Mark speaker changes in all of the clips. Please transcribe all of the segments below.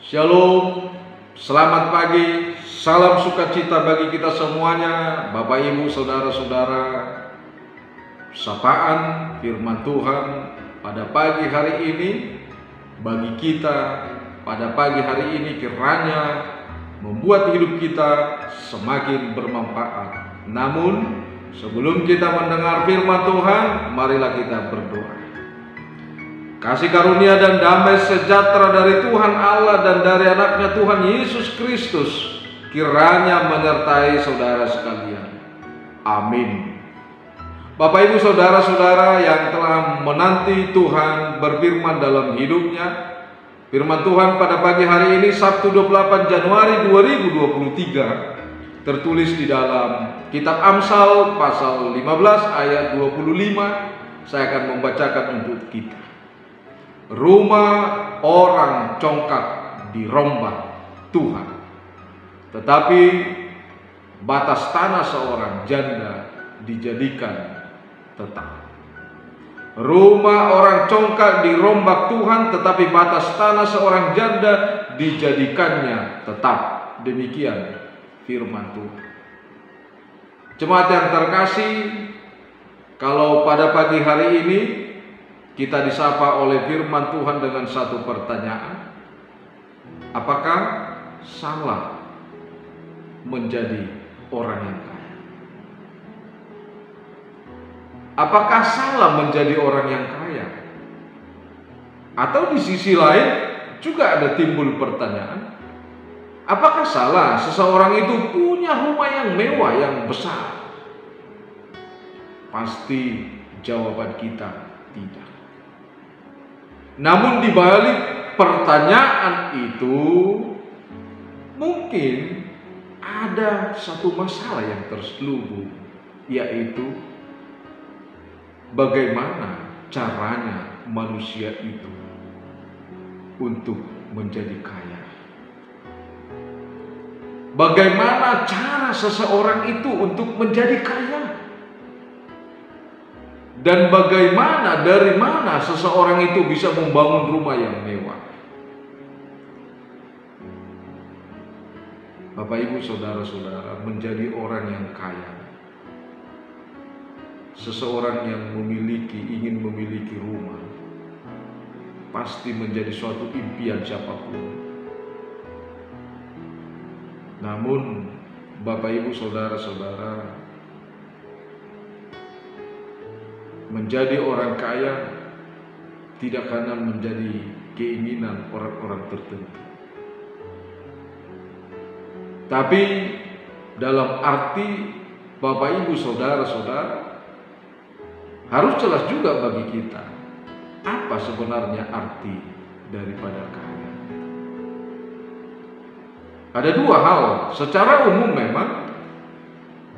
Speaker 1: Shalom, selamat pagi, salam sukacita bagi kita semuanya, Bapak Ibu, Saudara-saudara. Sapaan firman Tuhan pada pagi hari ini bagi kita pada pagi hari ini kiranya membuat hidup kita semakin bermanfaat. Namun sebelum kita mendengar firman Tuhan, marilah kita berdoa. Kasih karunia dan damai sejahtera dari Tuhan Allah dan dari anaknya Tuhan Yesus Kristus kiranya menyertai saudara sekalian. Amin. Bapak Ibu Saudara-saudara yang telah menanti Tuhan berfirman dalam hidupnya, firman Tuhan pada pagi hari ini Sabtu 28 Januari 2023 tertulis di dalam kitab Amsal pasal 15 ayat 25. Saya akan membacakan untuk kita. Rumah orang congkak dirombak Tuhan, tetapi batas tanah seorang janda dijadikan tetap. Rumah orang congkak dirombak Tuhan, tetapi batas tanah seorang janda dijadikannya tetap. Demikian firman Tuhan. Jemaat yang terkasih, kalau pada pagi hari ini kita disapa oleh firman Tuhan dengan satu pertanyaan. Apakah salah menjadi orang yang kaya? Apakah salah menjadi orang yang kaya? Atau di sisi lain juga ada timbul pertanyaan, apakah salah seseorang itu punya rumah yang mewah, yang besar? Pasti jawaban kita tidak. Namun di balik pertanyaan itu mungkin ada satu masalah yang terselubung, yaitu bagaimana caranya manusia itu untuk menjadi kaya. Bagaimana cara seseorang itu untuk menjadi kaya? Dan bagaimana, dari mana seseorang itu bisa membangun rumah yang mewah? Bapak Ibu Saudara-saudara, menjadi orang yang kaya, seseorang yang ingin memiliki rumah, pasti menjadi suatu impian siapapun. Namun Bapak Ibu Saudara-saudara, menjadi orang kaya tidak karena menjadi keinginan orang-orang tertentu, tapi dalam arti Bapak Ibu Saudara-saudara, harus jelas juga bagi kita apa sebenarnya arti daripada kaya. Ada dua hal. Secara umum memang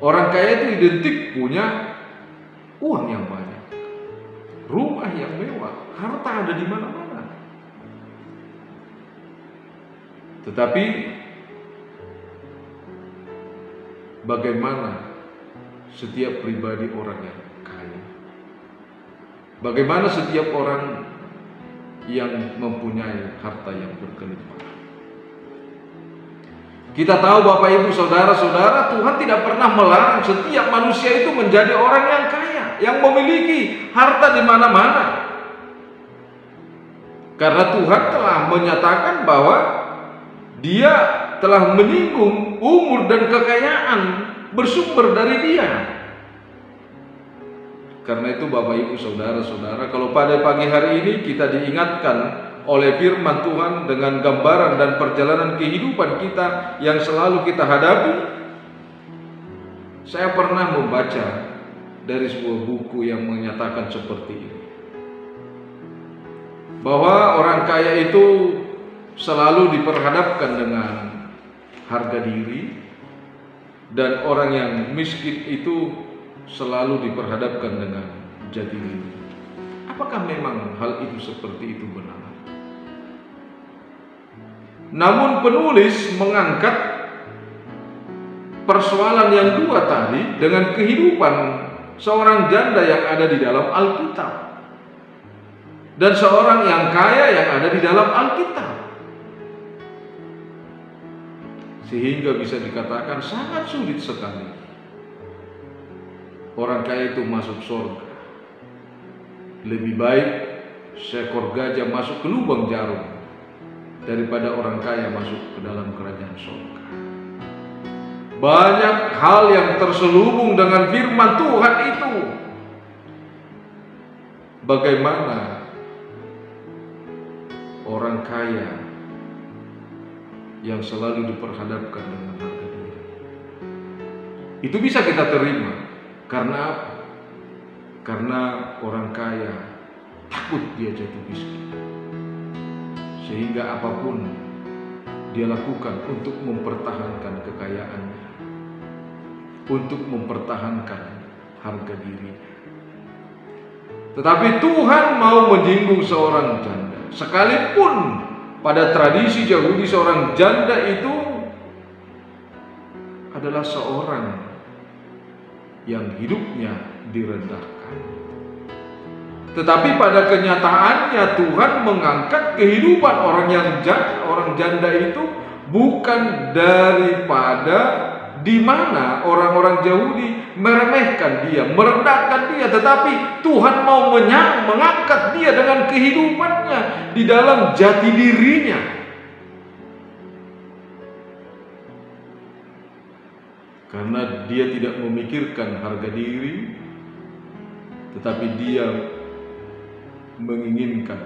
Speaker 1: orang kaya itu identik punya uang yang banyak, rumah yang mewah, harta ada di mana-mana. Tetapi bagaimana setiap pribadi orang yang kaya? Bagaimana setiap orang yang mempunyai harta yang berkelimpahan? Kita tahu Bapak Ibu Saudara-saudara, Tuhan tidak pernah melarang setiap manusia itu menjadi orang yang kaya, yang memiliki harta di mana-mana. Karena Tuhan telah menyatakan bahwa Dia telah menyinggung umur dan kekayaan bersumber dari Dia. Karena itu Bapak Ibu Saudara-saudara, kalau pada pagi hari ini kita diingatkan oleh firman Tuhan dengan gambaran dan perjalanan kehidupan kita yang selalu kita hadapi. Saya pernah membaca dari sebuah buku yang menyatakan seperti ini, bahwa orang kaya itu selalu diperhadapkan dengan harga diri, dan orang yang miskin itu selalu diperhadapkan dengan jati diri. Apakah memang hal itu seperti itu benar? Namun penulis mengangkat persoalan yang dua tadi dengan kehidupan seorang janda yang ada di dalam Alkitab dan seorang yang kaya yang ada di dalam Alkitab. sehingga bisa dikatakan sangat sulit sekali orang kaya itu masuk surga. Lebih baik seekor gajah masuk ke lubang jarum daripada orang kaya masuk ke dalam kerajaan surga. Banyak hal yang terselubung dengan firman Tuhan itu. Bagaimana orang kaya yang selalu diperhadapkan dengan harga diri itu bisa kita terima. Karena apa? Karena orang kaya takut dia jatuh miskin, sehingga apapun dia lakukan untuk mempertahankan kekayaannya, untuk mempertahankan harga dirinya. Tetapi Tuhan mau menyinggung seorang janda. Sekalipun pada tradisi Yahudi seorang janda itu adalah seorang yang hidupnya direndahkan, tetapi pada kenyataannya Tuhan mengangkat kehidupan orang janda itu bukan daripada di mana orang-orang Yahudi meremehkan dia, merendahkan dia, tetapi Tuhan mau mengangkat dia dengan kehidupannya di dalam jati dirinya. Karena dia tidak memikirkan harga diri, tetapi dia menginginkan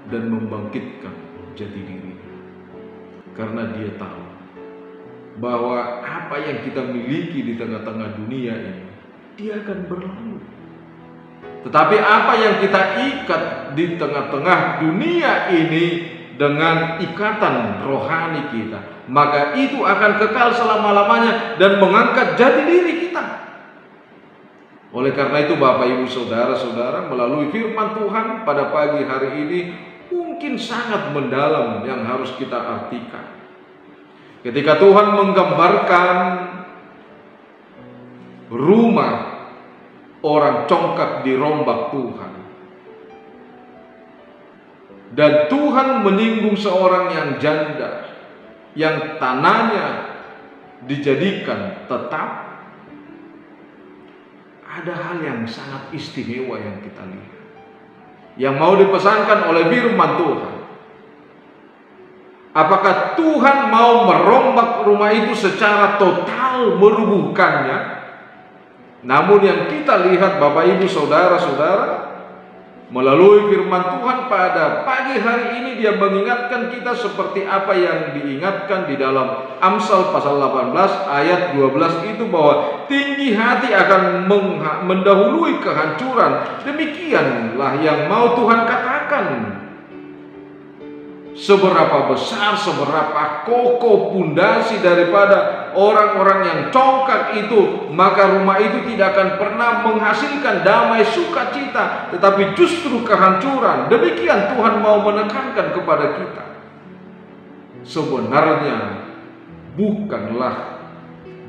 Speaker 1: dan membangkitkan jati dirinya. Karena dia tahu bahwa apa yang kita miliki di tengah-tengah dunia ini, dia akan berlalu. Tetapi apa yang kita ikat di tengah-tengah dunia ini dengan ikatan rohani kita, maka itu akan kekal selama-lamanya dan mengangkat jati diri kita. Oleh karena itu Bapak Ibu Saudara-saudara, melalui firman Tuhan pada pagi hari ini mungkin sangat mendalam yang harus kita artikan. Ketika Tuhan menggambarkan rumah orang congkak dirombak Tuhan, dan Tuhan menyinggung seorang yang janda yang tanahnya dijadikan tetap, ada hal yang sangat istimewa yang kita lihat, yang mau dipesankan oleh firman Tuhan. Apakah Tuhan mau merombak rumah itu secara total, merubuhkannya? Namun yang kita lihat Bapak Ibu Saudara-saudara, melalui firman Tuhan pada pagi hari ini dia mengingatkan kita seperti apa yang diingatkan di dalam Amsal pasal 18 ayat 12 itu, bahwa tinggi hati akan mendahului kehancuran. Demikianlah yang mau Tuhan katakan. Seberapa besar, seberapa kokoh pundasi daripada orang-orang yang congkak itu, maka rumah itu tidak akan pernah menghasilkan damai sukacita, tetapi justru kehancuran. Demikian Tuhan mau menekankan kepada kita. Sebenarnya bukanlah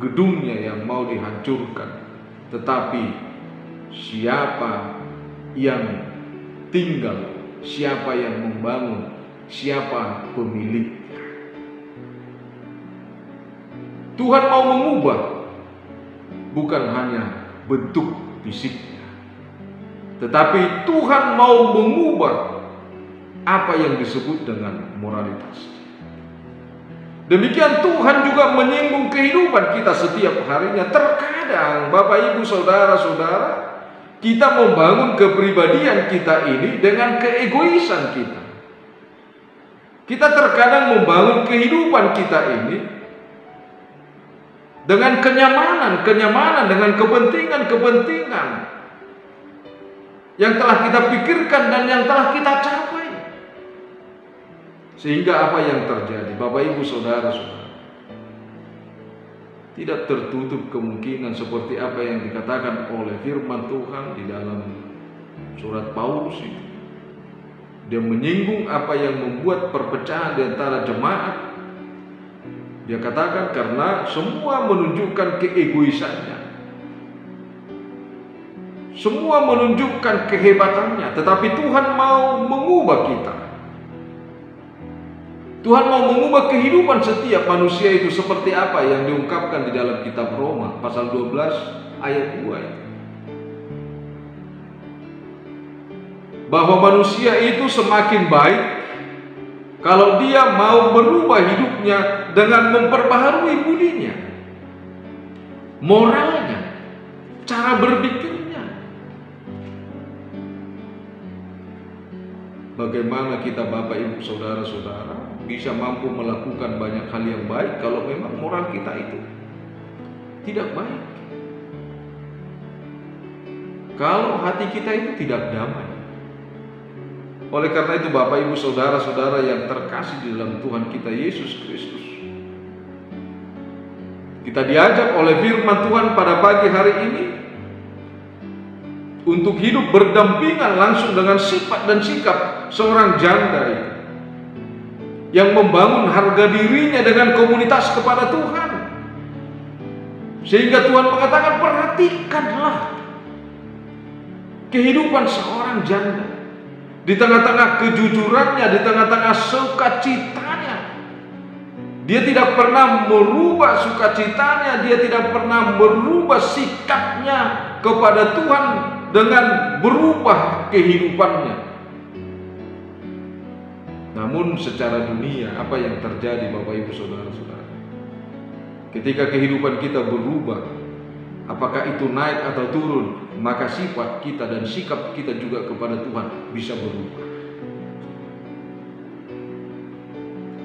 Speaker 1: gedungnya yang mau dihancurkan, tetapi siapa yang tinggal, siapa yang membangun, siapa pemiliknya. Tuhan mau mengubah bukan hanya bentuk fisiknya, tetapi Tuhan mau mengubah apa yang disebut dengan moralitas. Demikian Tuhan juga menyinggung kehidupan kita setiap harinya. Terkadang Bapak Ibu Saudara-saudara, kita membangun kepribadian kita ini dengan keegoisan kita. Kita terkadang membangun kehidupan kita ini dengan kenyamanan, dengan kepentingan yang telah kita pikirkan dan yang telah kita capai. Sehingga apa yang terjadi, Bapak Ibu Saudara-saudara, tidak tertutup kemungkinan seperti apa yang dikatakan oleh firman Tuhan di dalam surat Paulus itu. Dia menyinggung apa yang membuat perpecahan di antara jemaat. Dia katakan karena semua menunjukkan keegoisannya, semua menunjukkan kehebatannya, tetapi Tuhan mau mengubah kita. Tuhan mau mengubah kehidupan setiap manusia itu seperti apa yang diungkapkan di dalam kitab Roma pasal 12 ayat 2 itu. Bahwa manusia itu semakin baik kalau dia mau merubah hidupnya dengan memperbaharui budinya, moralnya, cara berpikirnya. Bagaimana kita Bapak Ibu Saudara-saudara bisa mampu melakukan banyak hal yang baik kalau memang moral kita itu tidak baik, kalau hati kita itu tidak damai. Oleh karena itu Bapak Ibu Saudara-saudara yang terkasih di dalam Tuhan kita Yesus Kristus, kita diajak oleh firman Tuhan pada pagi hari ini untuk hidup berdampingan langsung dengan sifat dan sikap seorang janda itu, yang membangun harga dirinya dengan komunitas kepada Tuhan. Sehingga Tuhan mengatakan, perhatikanlah kehidupan seorang janda. Di tengah-tengah kejujurannya, di tengah-tengah sukacitanya, dia tidak pernah merubah sukacitanya, dia tidak pernah merubah sikapnya kepada Tuhan dengan berubah kehidupannya. Namun secara dunia, apa yang terjadi Bapak Ibu Saudara-saudara? Ketika kehidupan kita berubah, apakah itu naik atau turun, maka sifat kita dan sikap kita juga kepada Tuhan bisa berubah.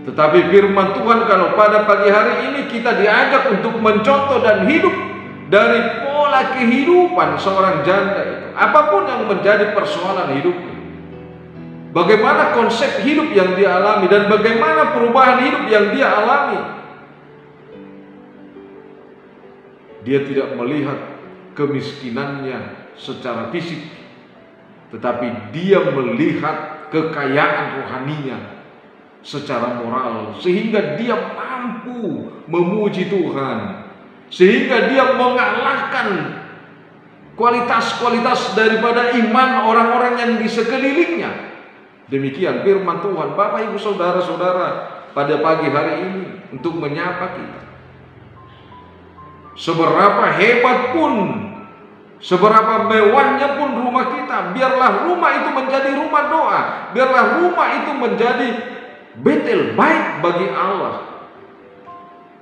Speaker 1: Tetapi firman Tuhan kalau pada pagi hari ini kita diajak untuk mencontoh dan hidup dari pola kehidupan seorang janda itu, apapun yang menjadi persoalan hidupnya, bagaimana konsep hidup yang dia alami dan bagaimana perubahan hidup yang dia alami. Dia tidak melihat kemiskinannya secara fisik, tetapi dia melihat kekayaan rohaninya secara moral, sehingga dia mampu memuji Tuhan, sehingga dia mengalahkan kualitas-kualitas daripada iman orang-orang yang di sekelilingnya. Demikian firman Tuhan Bapak Ibu Saudara-saudara pada pagi hari ini untuk menyapa kita. Seberapa hebat pun, seberapa mewahnya pun rumah kita, biarlah rumah itu menjadi rumah doa, biarlah rumah itu menjadi Betel baik bagi Allah.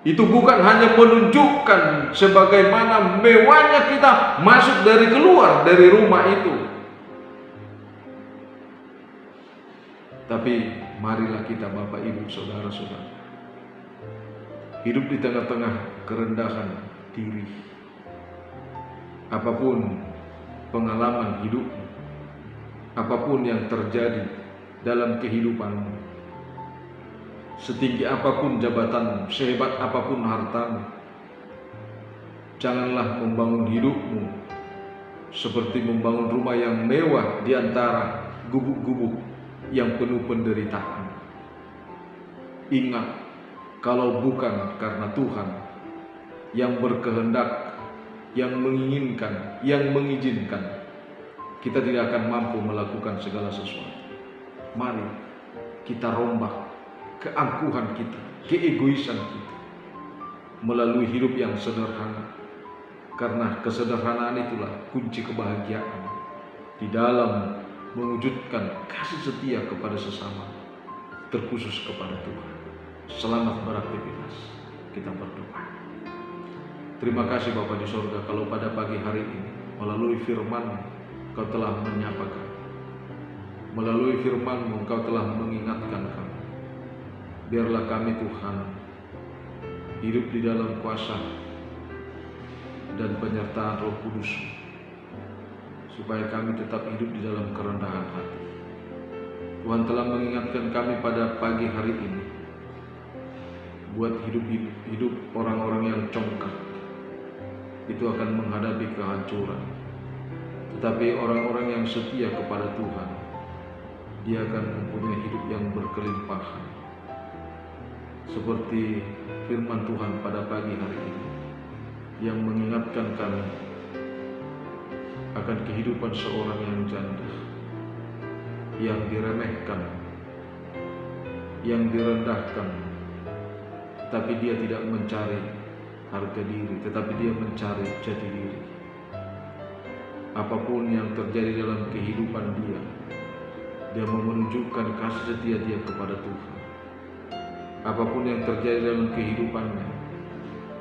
Speaker 1: Itu bukan hanya menunjukkan sebagaimana mewahnya kita masuk dari keluar dari rumah itu, tapi marilah kita Bapak Ibu Saudara-saudara hidup di tengah-tengah kerendahan diri. Apapun pengalaman hidupmu, apapun yang terjadi dalam kehidupanmu, setinggi apapun jabatanmu, sehebat apapun hartamu, janganlah membangun hidupmu seperti membangun rumah yang mewah di antara gubuk-gubuk yang penuh penderitaan. Ingat, kalau bukan karena Tuhan yang berkehendak, yang menginginkan, yang mengizinkan, kita tidak akan mampu melakukan segala sesuatu. Mari kita rombak keangkuhan kita, keegoisan kita melalui hidup yang sederhana, karena kesederhanaan itulah kunci kebahagiaan di dalam mewujudkan kasih setia kepada sesama, terkhusus kepada Tuhan. Selamat beraktivitas. Kita berdoa. Terima kasih Bapa di surga, kalau pada pagi hari ini melalui firman-Mu Kau telah menyapa kami, melalui firman-Mu Kau telah mengingatkan kami. Biarlah kami Tuhan hidup di dalam kuasa dan penyertaan Roh Kudus, supaya kami tetap hidup di dalam kerendahan hati. Tuhan telah mengingatkan kami pada pagi hari ini buat hidup orang-orang yang congkak itu akan menghadapi kehancuran. Tetapi orang-orang yang setia kepada Tuhan, dia akan mempunyai hidup yang berkelimpahan. Seperti firman Tuhan pada pagi hari ini yang mengingatkan kami akan kehidupan seorang yang janda, yang diremehkan, yang direndahkan, tapi dia tidak mencari harga diri, tetapi dia mencari jati diri. Apapun yang terjadi dalam kehidupan dia mau menunjukkan kasih setia dia kepada Tuhan. Apapun yang terjadi dalam kehidupannya,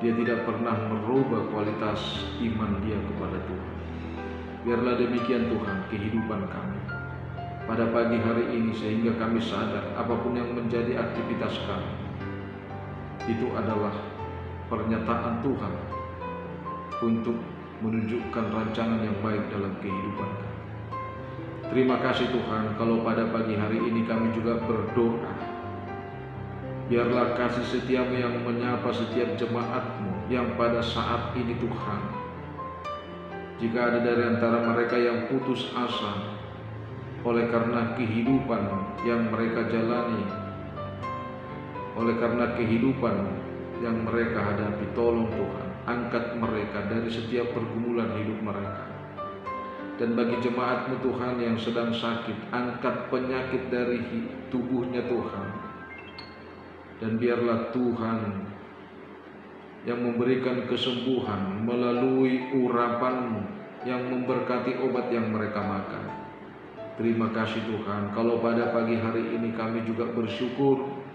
Speaker 1: dia tidak pernah merubah kualitas iman dia kepada Tuhan. Biarlah demikian Tuhan kehidupan kami pada pagi hari ini, sehingga kami sadar apapun yang menjadi aktivitas kami, itu adalah pernyataan Tuhan untuk menunjukkan rancangan yang baik dalam kehidupan kami. Terima kasih Tuhan, kalau pada pagi hari ini kami juga berdoa, biarlah kasih setiamu yang menyapa setiap jemaatmu yang pada saat ini Tuhan, jika ada dari antara mereka yang putus asa oleh karena kehidupan yang mereka jalani, oleh karena kehidupan yang mereka hadapi, tolong Tuhan, angkat mereka dari setiap pergumulan hidup mereka. Dan bagi jemaatmu Tuhan yang sedang sakit, angkat penyakit dari tubuhnya Tuhan. Dan biarlah Tuhan yang memberikan kesembuhan melalui urapan-Mu yang memberkati obat yang mereka makan. Terima kasih Tuhan, kalau pada pagi hari ini kami juga bersyukur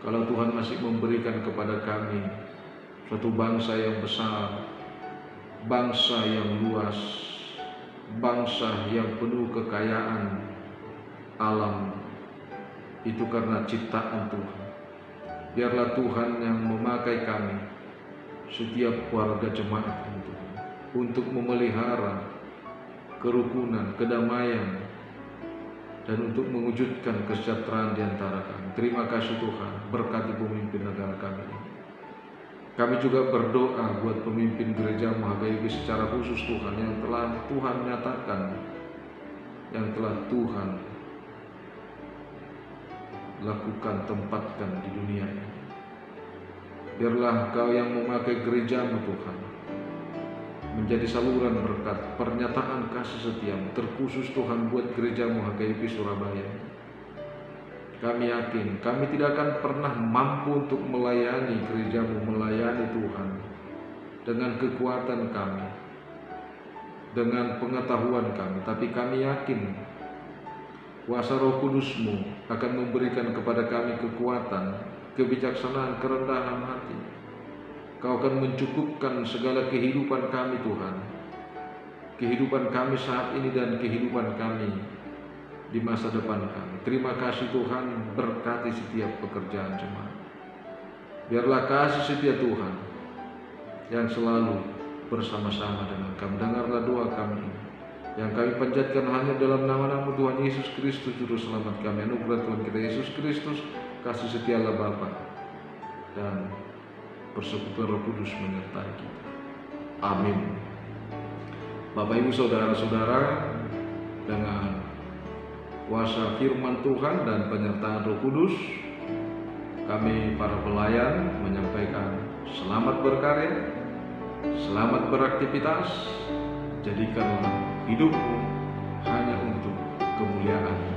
Speaker 1: kalau Tuhan masih memberikan kepada kami suatu bangsa yang besar, bangsa yang luas, bangsa yang penuh kekayaan alam. Itu karena ciptaan Tuhan. Biarlah Tuhan yang memakai kami, setiap warga jemaat untuk memelihara kerukunan, kedamaian, dan untuk mewujudkan kesejahteraan di antara kami. Terima kasih Tuhan, berkati pemimpin negara kami. Kami juga berdoa buat pemimpin gereja HKBP secara khusus Tuhan, yang telah Tuhan nyatakan, yang telah Tuhan lakukan, tempatkan di dunia ini. Biarlah Kau yang memakai gerejamu Tuhan menjadi saluran berkat, pernyataan kasih setiamu, terkhusus Tuhan buat gerejamu HKBP Surabaya. Kami yakin kami tidak akan pernah mampu untuk melayani gerejamu, melayani Tuhan dengan kekuatan kami, dengan pengetahuan kami, tapi kami yakin kuasa Roh Kudus-Mu akan memberikan kepada kami kekuatan, kebijaksanaan, kerendahan hati. Kau akan mencukupkan segala kehidupan kami Tuhan, kehidupan kami saat ini dan kehidupan kami di masa depan kami. Terima kasih Tuhan, berkati setiap pekerjaan jemaat. Biarlah kasih setia Tuhan yang selalu bersama-sama dengan kami. Dengarlah doa kami yang kami panjatkan hanya dalam nama-Mu Tuhan Yesus Kristus Juru Selamat kami. Anugerah Tuhan kita Yesus Kristus, kasih setia Allah Bapa, dan persekutuan Roh Kudus menyertai kita. Amin. Bapak Ibu Saudara-saudara, dengan kuasa firman Tuhan dan penyertaan Roh Kudus, kami para pelayan menyampaikan selamat berkarya, selamat beraktivitas, jadikanlah hidupmu hanya untuk kemuliaan